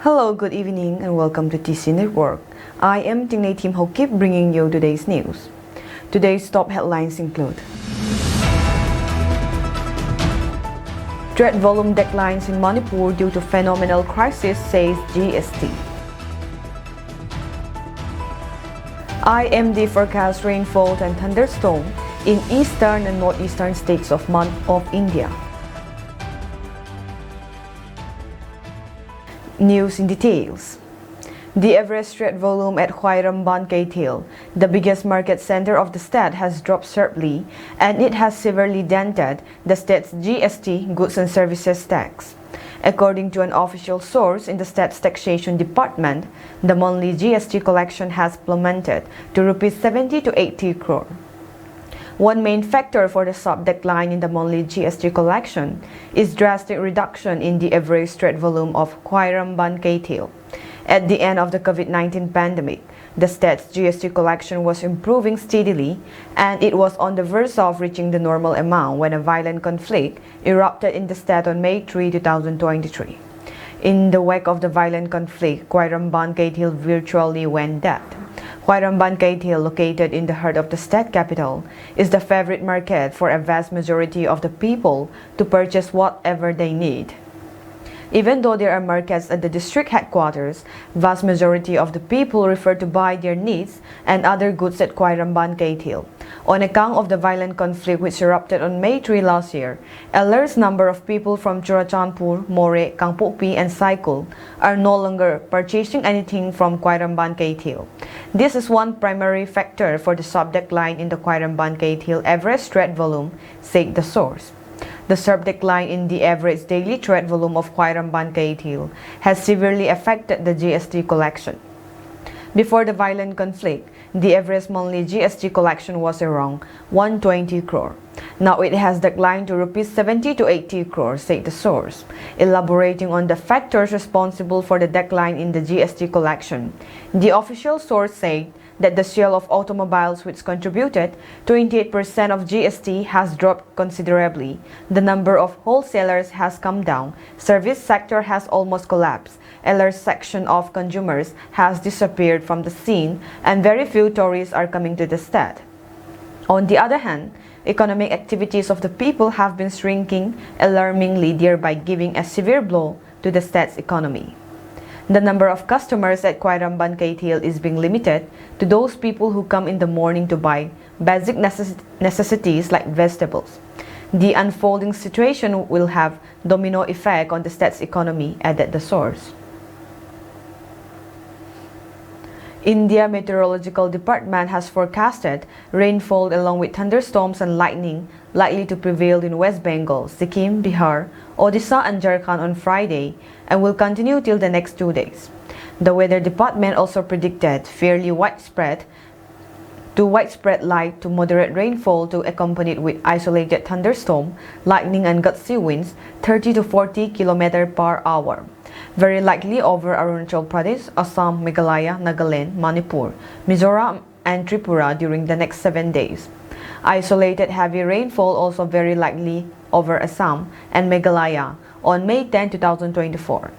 Hello, good evening, and welcome to TC Network. I am Tingnay Tim Hokip bringing you today's news. Today's top headlines include trade volume declines in Manipur due to phenomenal crisis, says GST. IMD forecasts rainfall and thunderstorm in eastern and northeastern states of India. News in details. The average trade volume at Khairamban Kaithil, the biggest market center of the state, has dropped sharply, and it has severely dented the state's GST, goods and services tax. According to an official source in the state's taxation department, the monthly GST collection has plummeted to rupees 70 to 80 crore. One main factor for the sharp decline in the monthly GST collection is drastic reduction in the average trade volume of Khairamban Kaithil. At the end of the COVID-19 pandemic, the state's GST collection was improving steadily, and it was on the verge of reaching the normal amount when a violent conflict erupted in the state on May 3, 2023. In the wake of the violent conflict, Khairamban Kaithil virtually went dead. Khairamban Kaithil, located in the heart of the state capital, is the favorite market for a vast majority of the people to purchase whatever they need. Even though there are markets at the district headquarters, vast majority of the people prefer to buy their needs and other goods at Khairamban Kaithil. On account of the violent conflict which erupted on May 3 last year, a large number of people from Churachandpur, More, Kangpokpi and Saikul are no longer purchasing anything from Khairamban Kaithil. This is one primary factor for the sharp decline in the Khairamban Kaithil average trade volume, said the source. The sharp decline in the average daily trade volume of Khairamban Kaithil has severely affected the GST collection. Before the violent conflict, the average monthly GST collection was around 120 crore. Now it has declined to rupees 70 to 80 crore, said the source. Elaborating on the factors responsible for the decline in the GST collection, the official source said that the sale of automobiles, which contributed 28% of GST, has dropped considerably. The number of wholesalers has come down. Service sector has almost collapsed. A large section of consumers has disappeared from the scene, and very few tourists are coming to the state. On the other hand, economic activities of the people have been shrinking alarmingly, thereby giving a severe blow to the state's economy. The number of customers at Khairamban Kaithil is being limited to those people who come in the morning to buy basic necessities like vegetables. The unfolding situation will have domino effect on the state's economy, added the source. India Meteorological Department has forecasted rainfall along with thunderstorms and lightning likely to prevail in West Bengal, Sikkim, Bihar, Odisha and Jharkhand on Friday and will continue till the next 2 days. The Weather Department also predicted fairly widespread light to moderate rainfall to accompanied with isolated thunderstorm, lightning and gusty winds 30 to 40 km per hour. Very likely over Arunachal Pradesh, Assam, Meghalaya, Nagaland, Manipur, Mizoram and Tripura during the next 7 days. Isolated heavy rainfall also very likely over Assam and Meghalaya on May 10, 2024.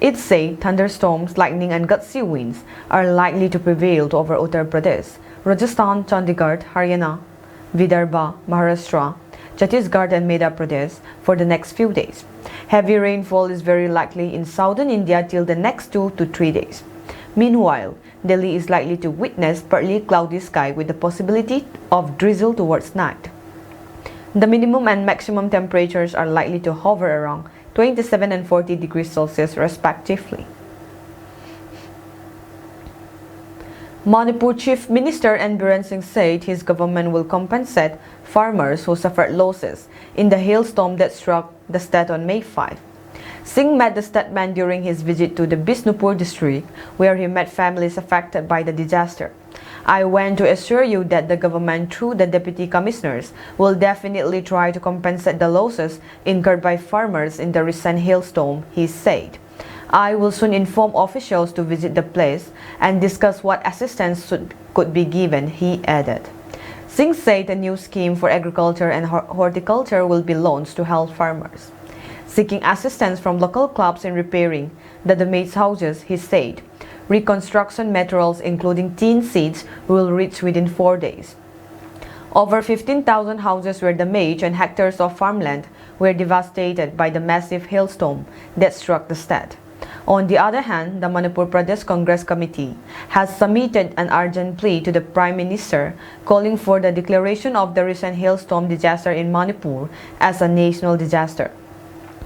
It said thunderstorms, lightning and gusty winds are likely to prevail over Uttar Pradesh, Rajasthan, Chandigarh, Haryana, Vidarbha, Maharashtra, Chhattisgarh and Madhya Pradesh for the next few days. Heavy rainfall is very likely in southern India till the next 2 to 3 days. Meanwhile, Delhi is likely to witness partly cloudy sky with the possibility of drizzle towards night. The minimum and maximum temperatures are likely to hover around 27 and 40 degrees Celsius respectively. Manipur Chief Minister N. Biren Singh said his government will compensate farmers who suffered losses in the hailstorm that struck the state on May 5. Singh made the statement during his visit to the Bisnupur district, where he met families affected by the disaster. I want to assure you that the government, through the deputy commissioners, will definitely try to compensate the losses incurred by farmers in the recent hailstorm, he said. I will soon inform officials to visit the place and discuss what assistance could be given, he added. Singh said a new scheme for agriculture and horticulture will be launched to help farmers. Seeking assistance from local clubs in repairing the maids' houses, he said. Reconstruction materials including tin seats will reach within 4 days. Over 15,000 houses were damaged and hectares of farmland were devastated by the massive hailstorm that struck the state. On the other hand, the Manipur Pradesh Congress Committee has submitted an urgent plea to the Prime Minister calling for the declaration of the recent hailstorm disaster in Manipur as a national disaster.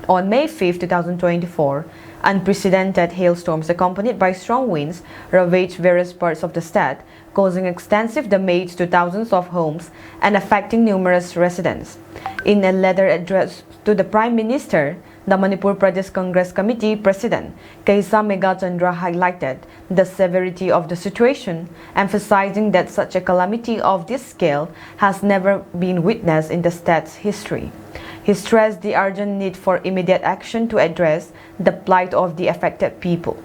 On May 5, 2024, unprecedented hailstorms accompanied by strong winds ravaged various parts of the state, causing extensive damage to thousands of homes and affecting numerous residents. In a letter addressed to the Prime Minister, the Manipur Pradesh Congress Committee President Kaisa Megachandra highlighted the severity of the situation, emphasizing that such a calamity of this scale has never been witnessed in the state's history. He stressed the urgent need for immediate action to address the plight of the affected people.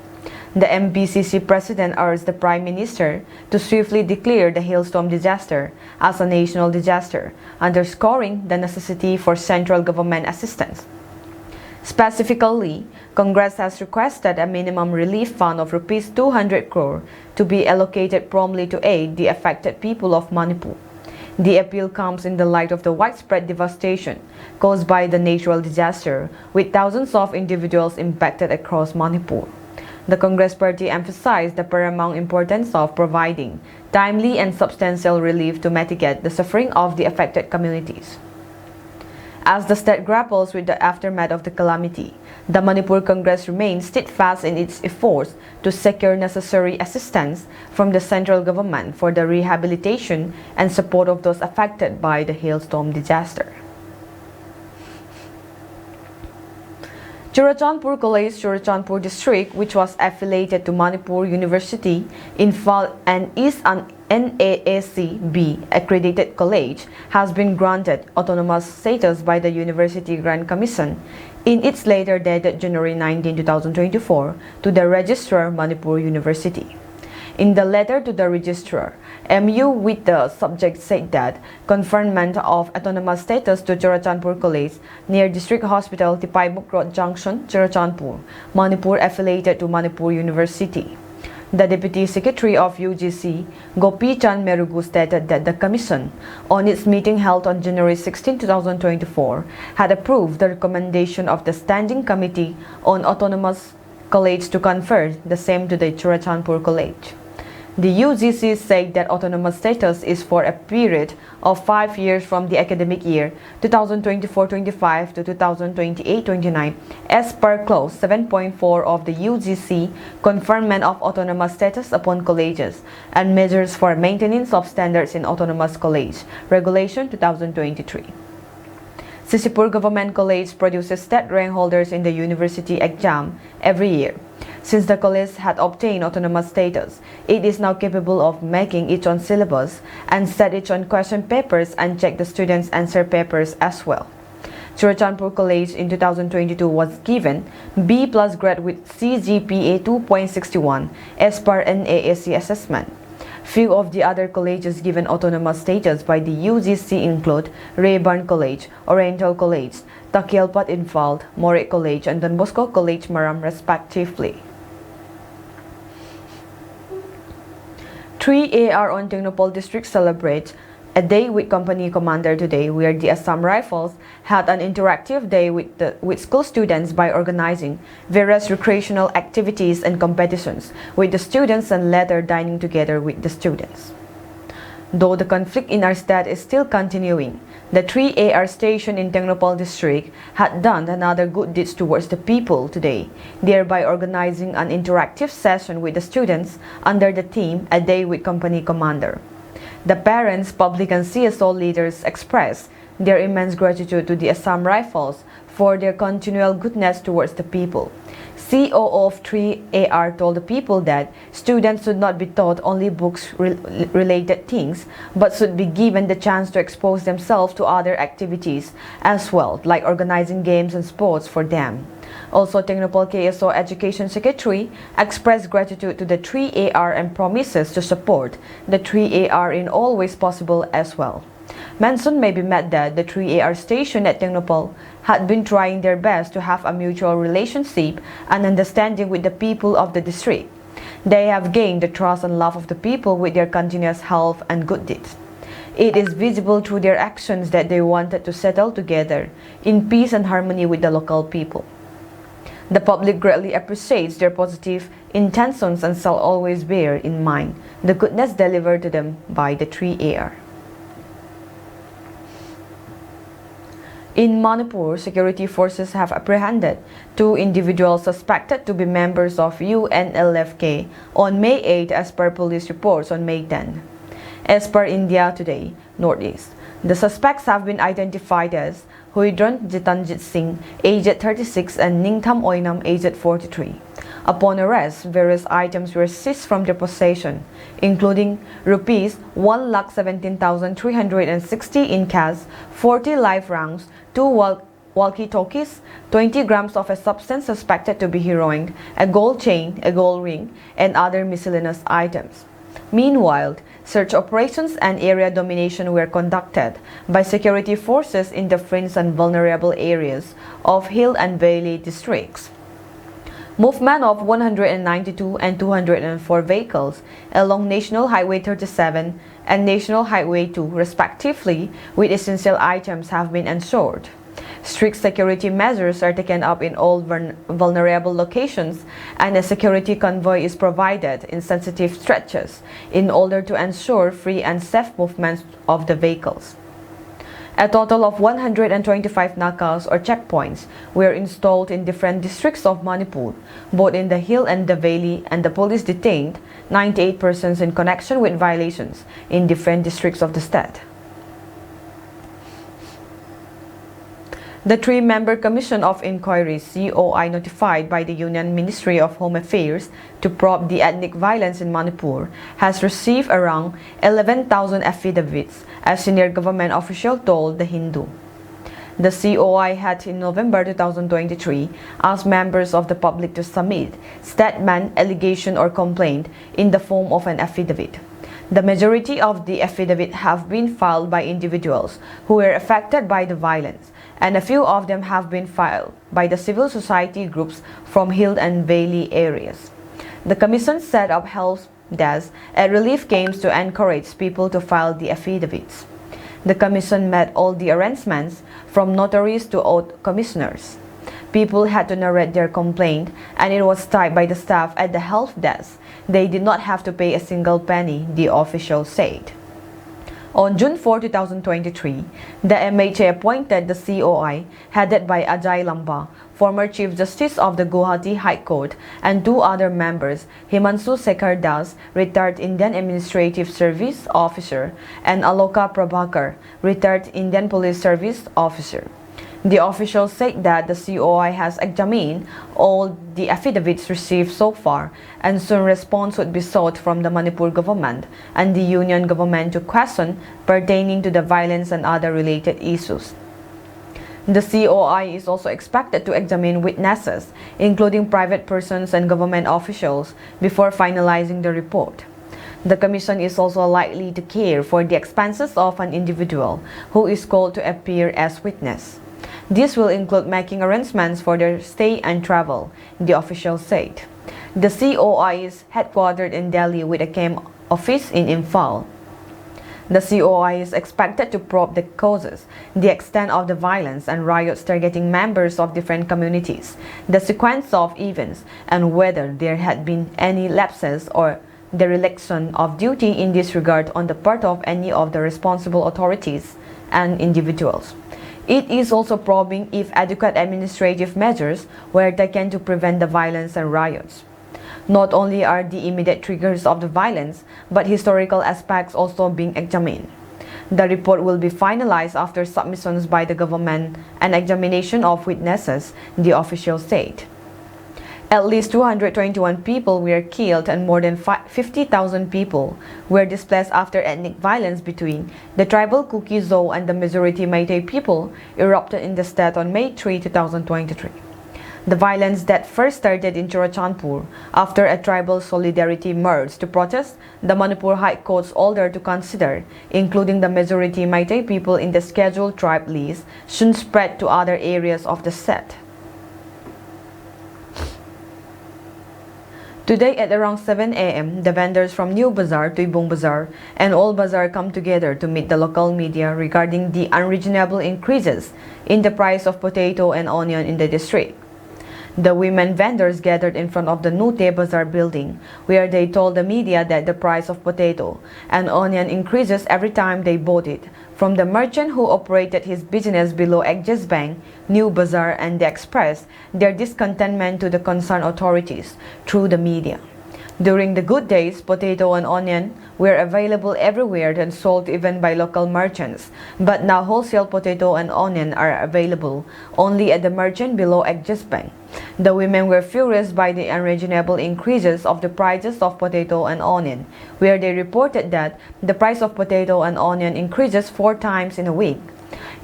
The MPCC President urged the Prime Minister to swiftly declare the hailstorm disaster as a national disaster, underscoring the necessity for central government assistance. Specifically, Congress has requested a minimum relief fund of Rs 200 crore to be allocated promptly to aid the affected people of Manipur. The appeal comes in the light of the widespread devastation caused by the natural disaster, with thousands of individuals impacted across Manipur. The Congress Party emphasized the paramount importance of providing timely and substantial relief to mitigate the suffering of the affected communities. As the state grapples with the aftermath of the calamity, the Manipur Congress remains steadfast in its efforts to secure necessary assistance from the central government for the rehabilitation and support of those affected by the hailstorm disaster. Churachandpur College, Churachandpur District, which was affiliated to Manipur University, Imphal and is an NAAC-B accredited college, has been granted autonomous status by the University Grant Commission in its letter dated January 19, 2024 to the Registrar Manipur University. In the letter to the Registrar, MU with the subject said that conferment of autonomous status to Churachandpur College near District Hospital Tipaimuk Road Junction, Churachandpur, Manipur affiliated to Manipur University. The Deputy Secretary of UGC, Gopi Chand Merugu, stated that the Commission, on its meeting held on January 16, 2024, had approved the recommendation of the Standing Committee on Autonomous College to confer the same to the Churachandpur College. The UGC said that autonomous status is for a period of 5 years from the academic year 2024-25 to 2028-29 as per Clause 7.4 of the UGC Conferment of Autonomous Status upon Colleges and Measures for Maintenance of Standards in Autonomous College, Regulation 2023. Sisipur Government College produces state rank holders in the university exam every year. Since the college had obtained autonomous status, it is now capable of making its own syllabus and set its own question papers and check the students' answer papers as well. Churachandpur College in 2022 was given B+ grade with CGPA 2.61 as per NAAC assessment. Few of the other colleges given autonomous status by the UGC include Rayburn College, Oriental College, Takialpat Imphal, More College, and Don Bosco College Maram respectively. 3AR on Technopole District celebrates a day with company commander today, where the Assam Rifles had an interactive day with school students by organizing various recreational activities and competitions with the students and later dining together with the students. Though the conflict in our state is still continuing, the 3AR station in Technopole District had done another good deeds towards the people today, thereby organizing an interactive session with the students under the theme A Day with Company Commander. The parents, public and CSO leaders expressed their immense gratitude to the Assam Rifles for their continual goodness towards the people. COO of 3AR told the people that students should not be taught only books-related things, but should be given the chance to expose themselves to other activities as well, like organizing games and sports for them. Also, Technopole KSO Education Secretary expressed gratitude to the 3AR and promises to support the 3AR in all ways possible as well. Mention may be made that the 3AR station at Tecnopol had been trying their best to have a mutual relationship and understanding with the people of the district. They have gained the trust and love of the people with their continuous help and good deeds. It is visible through their actions that they wanted to settle together in peace and harmony with the local people. The public greatly appreciates their positive intentions and shall always bear in mind the goodness delivered to them by the 3AR. In Manipur, security forces have apprehended 2 individuals suspected to be members of UNLFK on May 8 as per police reports on May 10. As per India Today, Northeast, the suspects have been identified as Huidron Jitanjit Singh, aged 36, and Ningtham Oinam, aged 43. Upon arrest, various items were seized from their possession, including rupees 1,17,360 in cash, 40 live rounds, 2 walkie-talkies, 20 grams of a substance suspected to be heroin, a gold chain, a gold ring, and other miscellaneous items. Meanwhile, search operations and area domination were conducted by security forces in the fringe and vulnerable areas of Hill and Valley districts. Movement of 192 and 204 vehicles along National Highway 37 and National Highway 2 respectively with essential items have been ensured. Strict security measures are taken up in all vulnerable locations, and a security convoy is provided in sensitive stretches in order to ensure free and safe movement of the vehicles. A total of 125 nakals or checkpoints were installed in different districts of Manipur, both in the hill and the valley, and the police detained 98 persons in connection with violations in different districts of the state. The 3-member Commission of Inquiry (COI) notified by the Union Ministry of Home Affairs to probe the ethnic violence in Manipur has received around 11,000 affidavits, a senior government official told The Hindu. The COI had in November 2023 asked members of the public to submit statement, allegation or complaint in the form of an affidavit. The majority of the affidavits have been filed by individuals who were affected by the violence, and a few of them have been filed by the civil society groups from hill and valley areas. The Commission set up help desks at relief camps to encourage people to file the affidavits. The Commission made all the arrangements from notaries to oath commissioners. People had to narrate their complaint, and it was typed by the staff at the help desk. They did not have to pay a single penny, the official said. On June 4, 2023, the MHA appointed the COI, headed by Ajay Lamba, former Chief Justice of the Guwahati High Court, and 2 other members, Himanshu Sekhar Das, retired Indian Administrative Service Officer, and Aloka Prabhakar, retired Indian Police Service Officer. The official said that the COI has examined all the affidavits received so far, and soon response would be sought from the Manipur government and the union government to questions pertaining to the violence and other related issues. The COI is also expected to examine witnesses, including private persons and government officials, before finalizing the report. The Commission is also likely to care for the expenses of an individual who is called to appear as witness. This will include making arrangements for their stay and travel, the official said. The COI is headquartered in Delhi with a camp office in Imphal. The COI is expected to probe the causes, the extent of the violence and riots targeting members of different communities, the sequence of events, and whether there had been any lapses or dereliction of duty in this regard on the part of any of the responsible authorities and individuals. It is also probing if adequate administrative measures were taken to prevent the violence and riots. Not only are the immediate triggers of the violence, but historical aspects also being examined. The report will be finalized after submissions by the government and examination of witnesses, the official said. At least 221 people were killed and more than 50,000 people were displaced after ethnic violence between the tribal Kuki Zo and the majority Meitei people erupted in the state on May 3, 2023. The violence that first started in Churachandpur after a tribal solidarity merged to protest the Manipur High Court's order to consider including the majority Meitei people in the scheduled tribe list soon spread to other areas of the state. Today at around 7 a.m., the vendors from New Bazaar to Ibong Bazaar and Old Bazaar come together to meet the local media regarding the unreasonable increases in the price of potato and onion in the district. The women vendors gathered in front of the Nute Bazaar building, where they told the media that the price of potato and onion increases every time they bought it, from the merchant who operated his business below Axis Bank, New Bazaar, and they expressed their discontentment to the concerned authorities through the media. During the good days, potato and onion were available everywhere and sold even by local merchants, but now wholesale potato and onion are available only at the merchant below Axis Bank. The women were furious by the unreasonable increases of the prices of potato and onion, where they reported that the price of potato and onion increases 4 times in a week.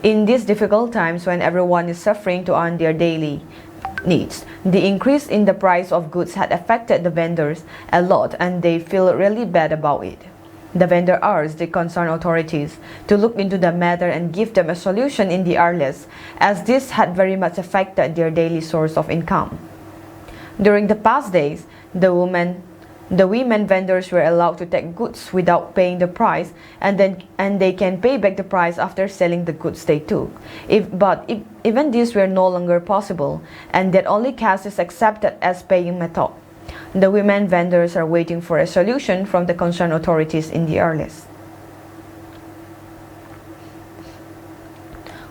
In these difficult times when everyone is suffering to earn their daily needs, the increase in the price of goods had affected the vendors a lot and they feel really bad about it. The vendor urged the concerned authorities to look into the matter and give them a solution in the earliest, as this had very much affected their daily source of income. During the past days, the women vendors were allowed to take goods without paying the price, and they can pay back the price after selling the goods they took. Even these were no longer possible, and that only cash is accepted as paying method. The women vendors are waiting for a solution from the concerned authorities in the earliest.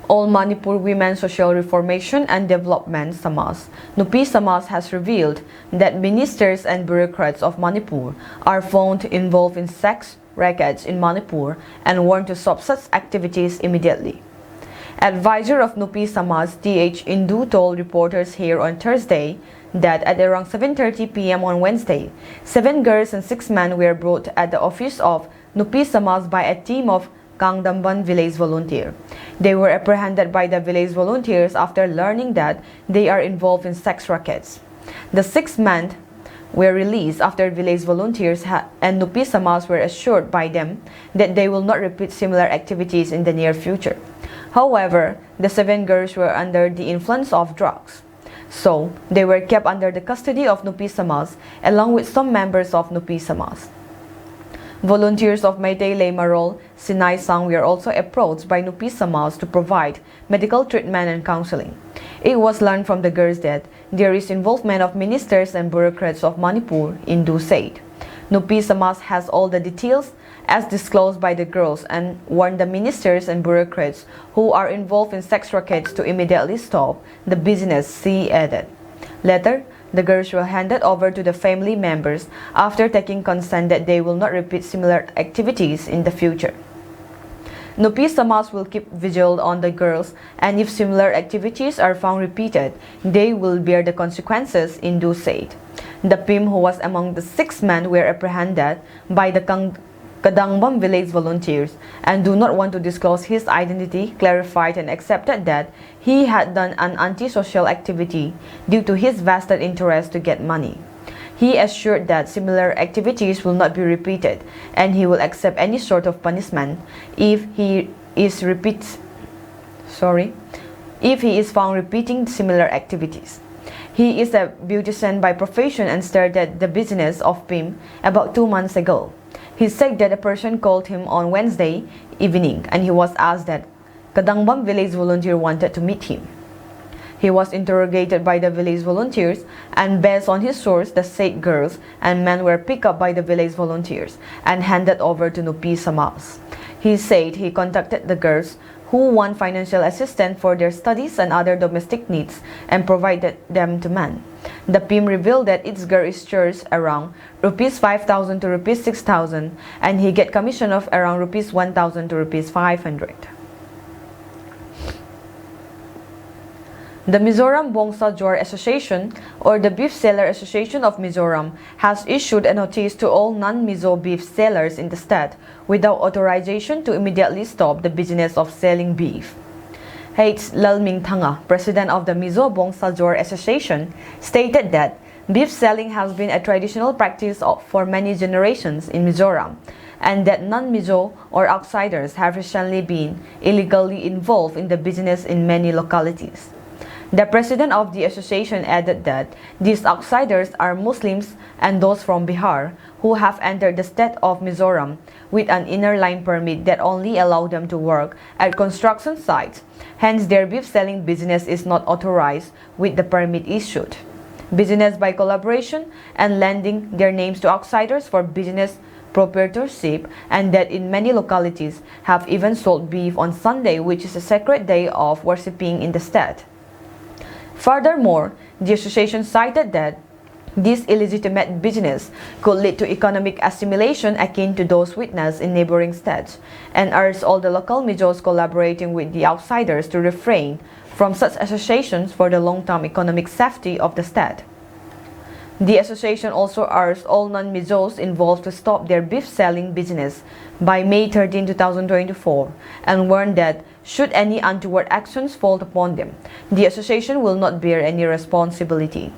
All Manipur Women Social Reformation and Development Samas, Nupi Samas, has revealed that ministers and bureaucrats of Manipur are found involved in sex rackets in Manipur and warned to stop such activities immediately. Advisor of Nupi Samas, T.H. Indu, told reporters here on Thursday that at around 7:30 p.m. on Wednesday, 7 girls and 6 men were brought at the office of Nupi Samas by a team of Kangdamban village volunteers. They were apprehended by the village volunteers after learning that they are involved in sex rackets. The 6 men were released after village volunteers and Nupi Samas were assured by them that they will not repeat similar activities in the near future. However, the 7 girls were under the influence of drugs, so they were kept under the custody of Nupi Samas along with some members of Nupi Samas. Volunteers of Meitei Lei Marol, Sinai Sang were also approached by Nupi Samas to provide medical treatment and counseling. It was learned from the girls that there is involvement of ministers and bureaucrats of Manipur, Indu said. Nupi Samas has all the details as disclosed by the girls and warned the ministers and bureaucrats who are involved in sex rackets to immediately stop the business, she added. Later, the girls were handed over to the family members after taking consent that they will not repeat similar activities in the future. Nupi Samas will keep vigil on the girls, and if similar activities are found repeated, they will bear the consequences, Indu said. The PIM, who was among the 6 men, were apprehended by the Kadangbam village volunteers and do not want to disclose his identity, clarified and accepted that he had done an antisocial activity due to his vested interest to get money. He assured that similar activities will not be repeated and he will accept any sort of punishment if he is found repeating similar activities. He is a beautician by profession and started the business of PIM about 2 months ago. He said that a person called him on Wednesday evening and he was asked that Kadangbam village volunteer wanted to meet him. He was interrogated by the village volunteers and based on his source, the said girls and men were picked up by the village volunteers and handed over to Nupi Samas. He said he contacted the girls who want financial assistance for their studies and other domestic needs and provided them to men. The PIM revealed that its girl is charged around rupees 5,000 to rupees 6,000 and he get commission of around rupees 1,000 to rupees 500. The Mizoram Bongsa Jor Association, or the Beef Seller Association of Mizoram, has issued a notice to all non-Mizo beef sellers in the state without authorization to immediately stop the business of selling beef. H. Lalming Thanga, president of the Mizo Bongsajor Association, stated that beef selling has been a traditional practice for many generations in Mizoram, and that non-Mizo or outsiders have recently been illegally involved in the business in many localities. The president of the association added that these outsiders are Muslims and those from Bihar who have entered the state of Mizoram with an inner line permit that only allow them to work at construction sites. Hence, their beef selling business is not authorized with the permit issued. Business by collaboration and lending their names to outsiders for business proprietorship, and that in many localities have even sold beef on Sunday, which is a sacred day of worshipping in the state. Furthermore, the association cited that this illegitimate business could lead to economic assimilation akin to those witnessed in neighboring states, and urged all the local Mijos collaborating with the outsiders to refrain from such associations for the long-term economic safety of the state. The association also urged all non-Mijos involved to stop their beef selling business by May 13, 2024, and warned that should any untoward actions fall upon them, the association will not bear any responsibility.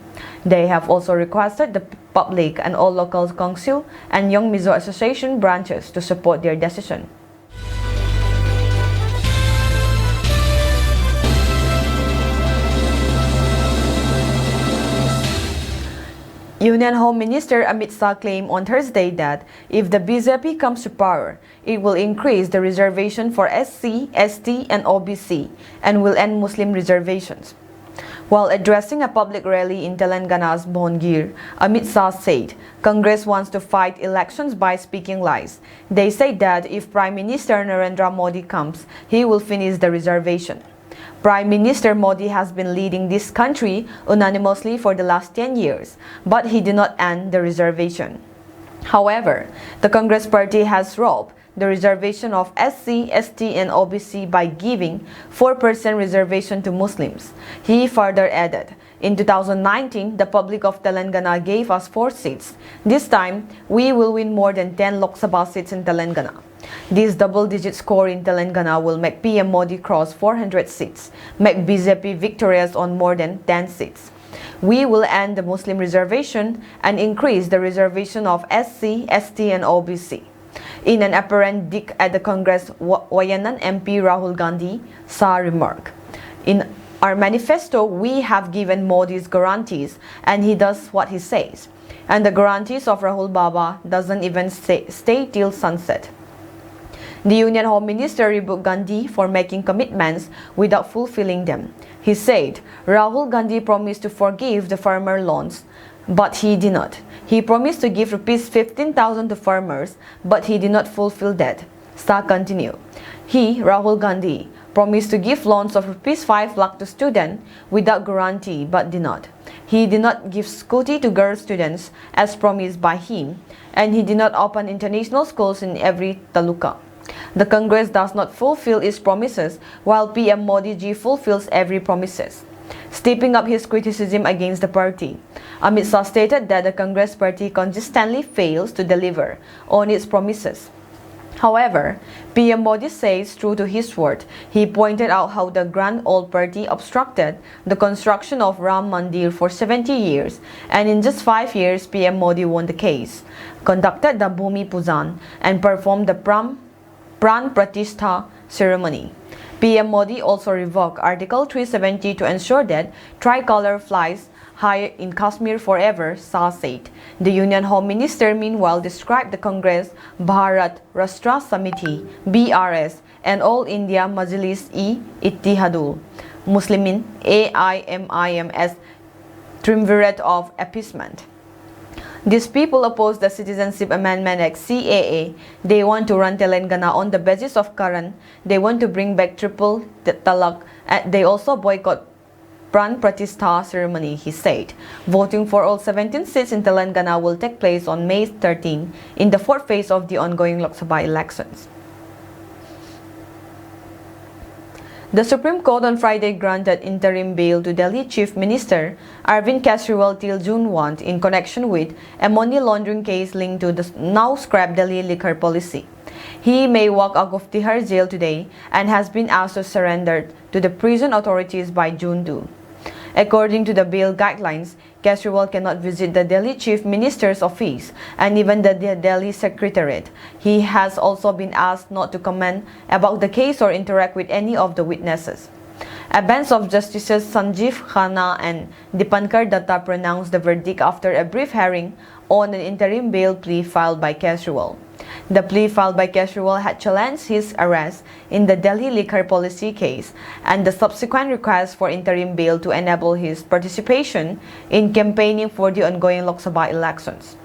They have also requested the public and all local council and Young Mizo Association branches to support their decision. Union Home Minister Amit Shah claimed on Thursday that if the BJP comes to power, it will increase the reservation for SC, ST, and OBC and will end Muslim reservations. While addressing a public rally in Telangana's Bhongir, Amit Shah said Congress wants to fight elections by speaking lies. They said that if Prime Minister Narendra Modi comes, he will finish the reservation. Prime Minister Modi has been leading this country unanimously for the last 10 years, but he did not end the reservation. However, the Congress party has robbed the reservation of SC, ST, and OBC by giving 4% reservation to Muslims. He further added, in 2019, the public of Telangana gave us 4 seats. This time, we will win more than 10 Lok Sabha seats in Telangana. This double-digit score in Telangana will make PM Modi cross 400 seats, make BJP victorious on more than 10 seats. We will end the Muslim reservation and increase the reservation of SC, ST, and OBC. In an apparent dig at the Congress Wayanad MP Rahul Gandhi, Shah remarked, "In our manifesto, we have given Modi's guarantees and he does what he says. And the guarantees of Rahul Baba doesn't even stay till sunset." The Union Home Minister rebuked Gandhi for making commitments without fulfilling them. He said Rahul Gandhi promised to forgive the farmer loans, but he did not. He promised to give Rs 15,000 to farmers, but he did not fulfill that. Shah continued. He, Rahul Gandhi, promised to give loans of Rs 5 lakh to students without guarantee, but did not. He did not give scooty to girl students as promised by him, and he did not open international schools in every taluka. The Congress does not fulfill its promises, while PM Modi ji fulfills every promises. Stepping up his criticism against the party, Amit Shah stated that the Congress party consistently fails to deliver on its promises. However, PM Modi says true to his word. He pointed out how the Grand Old Party obstructed the construction of Ram Mandir for 70 years, and in just 5 years, PM Modi won the case, conducted the Bhumi Pujan, and performed the Pran Pratishtha ceremony. PM Modi also revoked Article 370 to ensure that tricolor flies high in Kashmir forever, Shah said. The Union Home Minister meanwhile described the Congress Bharat Rashtra Samiti (BRS) and All India Majlis-e-Ittihadul Muslimin (AIMIM) as triumvirate of appeasement. These people oppose the Citizenship Amendment Act CAA. They want to run Telangana on the basis of Quran. They want to bring back triple talaq. They also boycott Pran Pratishtha ceremony, he said. Voting for all 17 seats in Telangana will take place on May 13 in the 4th phase of the ongoing Lok Sabha elections. The Supreme Court on Friday granted interim bail to Delhi Chief Minister Arvind Kejriwal till June 1 in connection with a money laundering case linked to the now scrapped Delhi liquor policy. He may walk out of Tihar jail today and has been asked to surrender to the prison authorities by June 2. According to the bail guidelines, Kejriwal cannot visit the Delhi Chief Minister's office and even the Delhi Secretariat. He has also been asked not to comment about the case or interact with any of the witnesses. A bench of Justices Sanjeev Khanna and Dipankar Datta pronounced the verdict after a brief hearing on an interim bail plea filed by Kejriwal. The plea filed by Kejriwal had challenged his arrest in the Delhi liquor policy case and the subsequent request for interim bail to enable his participation in campaigning for the ongoing Lok Sabha elections.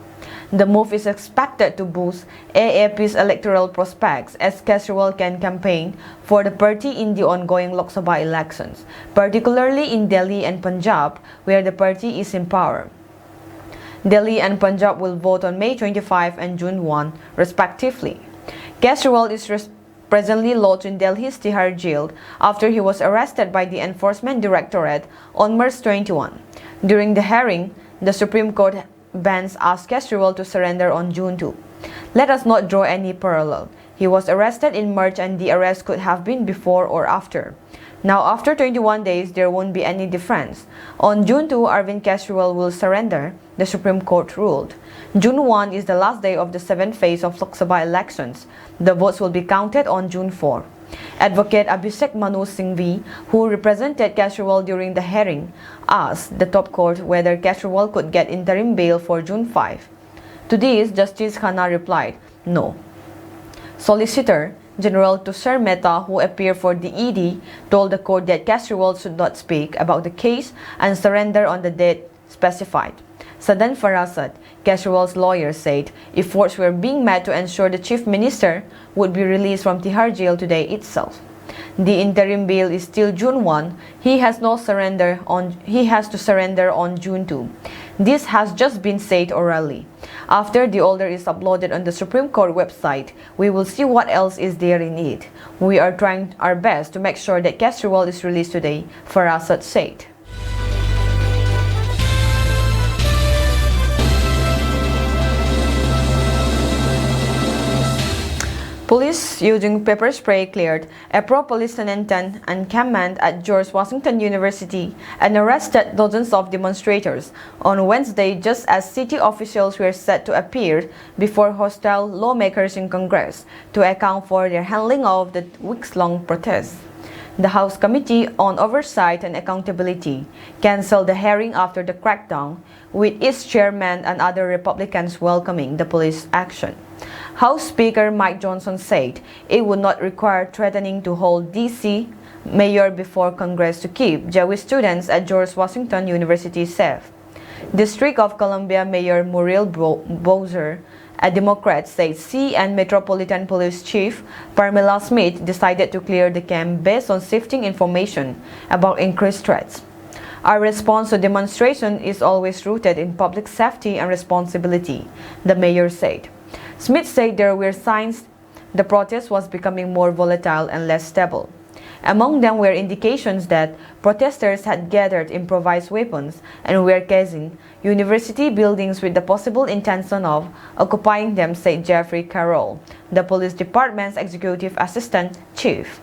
The move is expected to boost AAP's electoral prospects as Kejriwal can campaign for the party in the ongoing Lok Sabha elections, particularly in Delhi and Punjab, where the party is in power. Delhi and Punjab will vote on May 25 and June 1, respectively. Kejriwal is presently lodged in Delhi's Tihar jail after he was arrested by the Enforcement Directorate on March 21. During the hearing, the Supreme Court bench asked Kejriwal to surrender on June 2. Let us not draw any parallel. He was arrested in March and the arrest could have been before or after. Now, after 21 days, there won't be any difference. On June 2, Arvind Kejriwal will surrender, the Supreme Court ruled. June 1 is the last day of the seventh phase of Lok Sabha elections. The votes will be counted on June 4. Advocate Abhishek Manu Singhvi, who represented Kejriwal during the hearing, asked the top court whether Kejriwal could get interim bail for June 5. To this, Justice Khanna replied, no. Solicitor General Tushar Mehta, who appeared for the ED, told the court that Kejriwal should not speak about the case and surrender on the date specified. Sadan Farasat, Kejriwal's lawyer, said efforts were being made to ensure the chief minister would be released from Tihar jail today itself. The interim bail is still June 1. He has to surrender on June 2. This has just been said orally. After the order is uploaded on the Supreme Court website, we will see what else is there in it. We are trying our best to make sure that Kejriwal is released today, Farasat said. Police using pepper spray cleared a pro-police encampment at George Washington University and arrested dozens of demonstrators on Wednesday just as city officials were set to appear before hostile lawmakers in Congress to account for their handling of the weeks-long protests. The House Committee on Oversight and Accountability canceled the hearing after the crackdown, with its chairman and other Republicans welcoming the police action. House Speaker Mike Johnson said it would not require threatening to hold D.C. mayor before Congress to keep Jewish students at George Washington University safe. District of Columbia Mayor Muriel Bowser, a Democrat, said she and Metropolitan Police Chief Parmela Smith decided to clear the camp based on sifting information about increased threats. Our response to demonstration is always rooted in public safety and responsibility, the mayor said. Smith said there were signs the protest was becoming more volatile and less stable. Among them were indications that protesters had gathered improvised weapons and were casing university buildings with the possible intention of occupying them, said Jeffrey Carroll, the police department's executive assistant chief.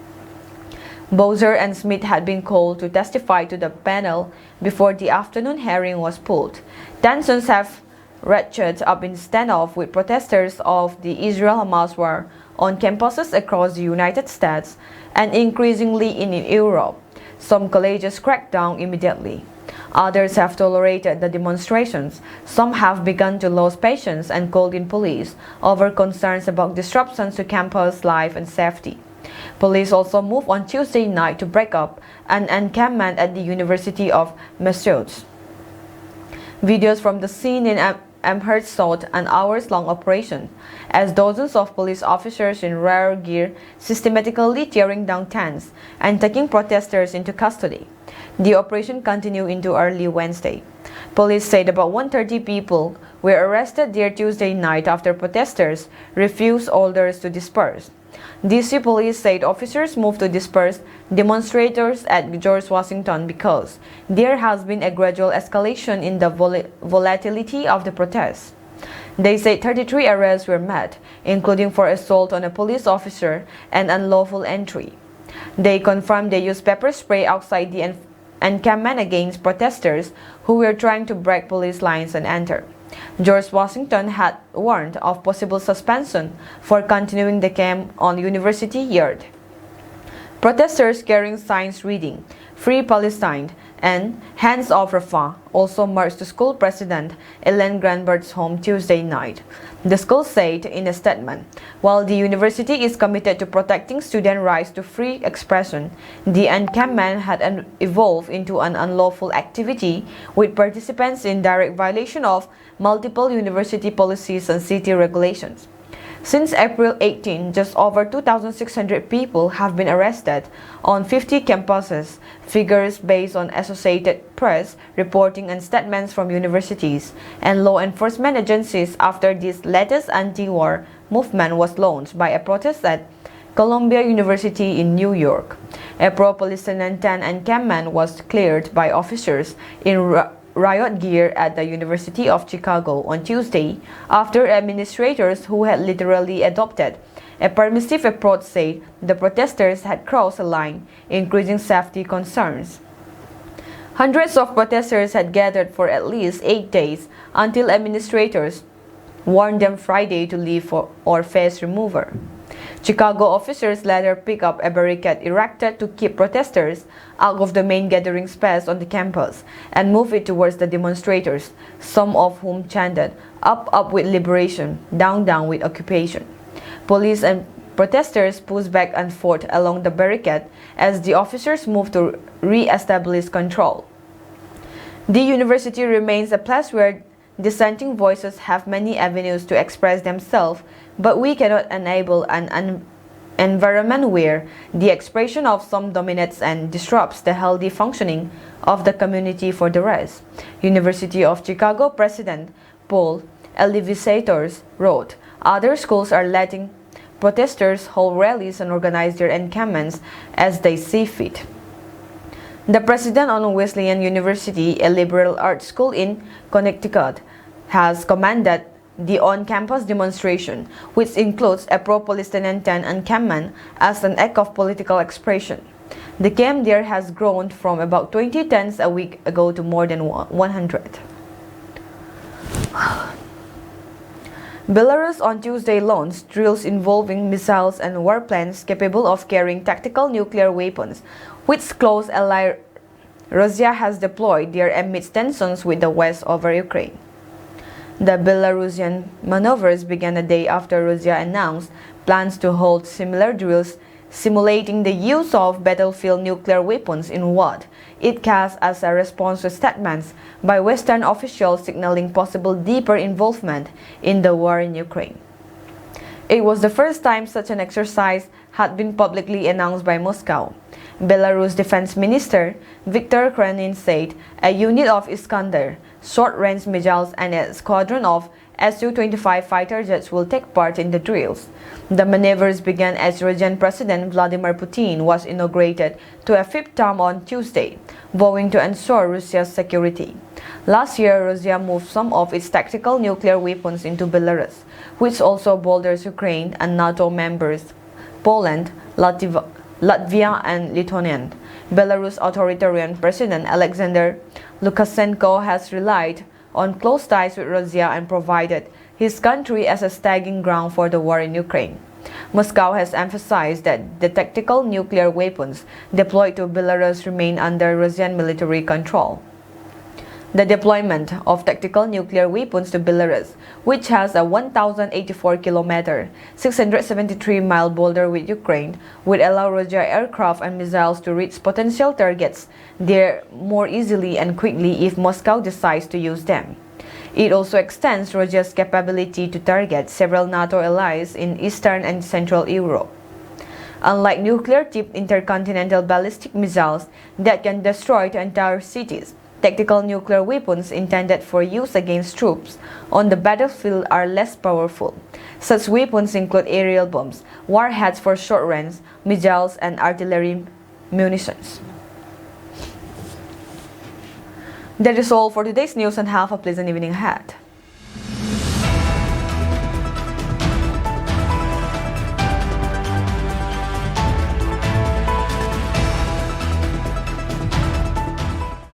Bowser and Smith had been called to testify to the panel before the afternoon hearing was pulled. Tensions have ratcheted up in standoff with protesters of the Israel-Hamas war on campuses across the United States and increasingly in Europe. Some colleges cracked down immediately. Others have tolerated the demonstrations. Some have begun to lose patience and called in police over concerns about disruptions to campus life and safety. Police also moved on Tuesday night to break up an encampment at the University of Massachusetts. Videos from the scene in Amherst showed an hours-long operation, as dozens of police officers in rare gear systematically tearing down tents and taking protesters into custody. The operation continued into early Wednesday. Police said about 130 people were arrested there Tuesday night after protesters refused orders to disperse. DC police said officers moved to disperse demonstrators at George Washington because there has been a gradual escalation in the volatility of the protests. They said 33 arrests were made, including for assault on a police officer and unlawful entry. They confirmed they used pepper spray outside the encampment against protesters who were trying to break police lines and enter. George Washington had warned of possible suspension for continuing the camp on University Yard. Protesters carrying signs reading "Free Palestine" and "Hands Off Rafah" also marched to school president Ellen Granbert's home Tuesday night. The school said in a statement, while the university is committed to protecting student rights to free expression, the encampment had evolved into an unlawful activity with participants in direct violation of multiple university policies and city regulations. Since April 18, just over 2,600 people have been arrested on 50 campuses, figures based on Associated Press reporting and statements from universities and law enforcement agencies after this latest anti-war movement was launched by a protest at Columbia University in New York. A pro-Palestinian tent encampment was cleared by officers in riot gear at the University of Chicago on Tuesday after administrators who had literally adopted a permissive approach said the protesters had crossed a line, increasing safety concerns. Hundreds of protesters had gathered for at least 8 days until administrators warned them Friday to leave or face removal. Chicago officers later picked up a barricade erected to keep protesters out of the main gathering space on the campus and moved it towards the demonstrators, some of whom chanted, "Up, up with liberation, down, down with occupation." Police and protesters pushed back and forth along the barricade as the officers moved to re-establish control. The university remains a place where dissenting voices have many avenues to express themselves, but we cannot enable an environment where the expression of some dominates and disrupts the healthy functioning of the community for the rest. University of Chicago President Paul Elivisators wrote, "Other schools are letting protesters hold rallies and organize their encampments as they see fit." The president of Wesleyan University, a liberal arts school in Connecticut, has commended the on-campus demonstration, which includes a pro-Palestinian tent encampment, as an act of political expression. The camp there has grown from about 20 tents a week ago to more than 100. Belarus on Tuesday launched drills involving missiles and warplanes capable of carrying tactical nuclear weapons, which close ally Russia has deployed there amidst tensions with the West over Ukraine. The Belarusian maneuvers began a day after Russia announced plans to hold similar drills simulating the use of battlefield nuclear weapons in what it cast as a response to statements by Western officials signaling possible deeper involvement in the war in Ukraine. It was the first time such an exercise had been publicly announced by Moscow. Belarus Defense Minister Viktor Krenin said a unit of Iskander short-range missiles and a squadron of Su-25 fighter jets will take part in the drills. The maneuvers began as Russian President Vladimir Putin was inaugurated to a fifth term on Tuesday, vowing to ensure Russia's security. Last year, Russia moved some of its tactical nuclear weapons into Belarus, which also borders Ukraine and NATO members Poland, Latvia and Lithuania. Belarus authoritarian President Alexander Lukashenko has relied on close ties with Russia and provided his country as a staging ground for the war in Ukraine. Moscow has emphasized that the tactical nuclear weapons deployed to Belarus remain under Russian military control. The deployment of tactical nuclear weapons to Belarus, which has a 1,084-kilometer, 673-mile border with Ukraine, would allow Russia aircraft and missiles to reach potential targets there more easily and quickly if Moscow decides to use them. It also extends Russia's capability to target several NATO allies in Eastern and Central Europe. Unlike nuclear-tipped intercontinental ballistic missiles that can destroy entire cities, tactical nuclear weapons intended for use against troops on the battlefield are less powerful. Such weapons include aerial bombs, warheads for short range, missiles, and artillery munitions. That is all for today's news, and have a pleasant evening ahead.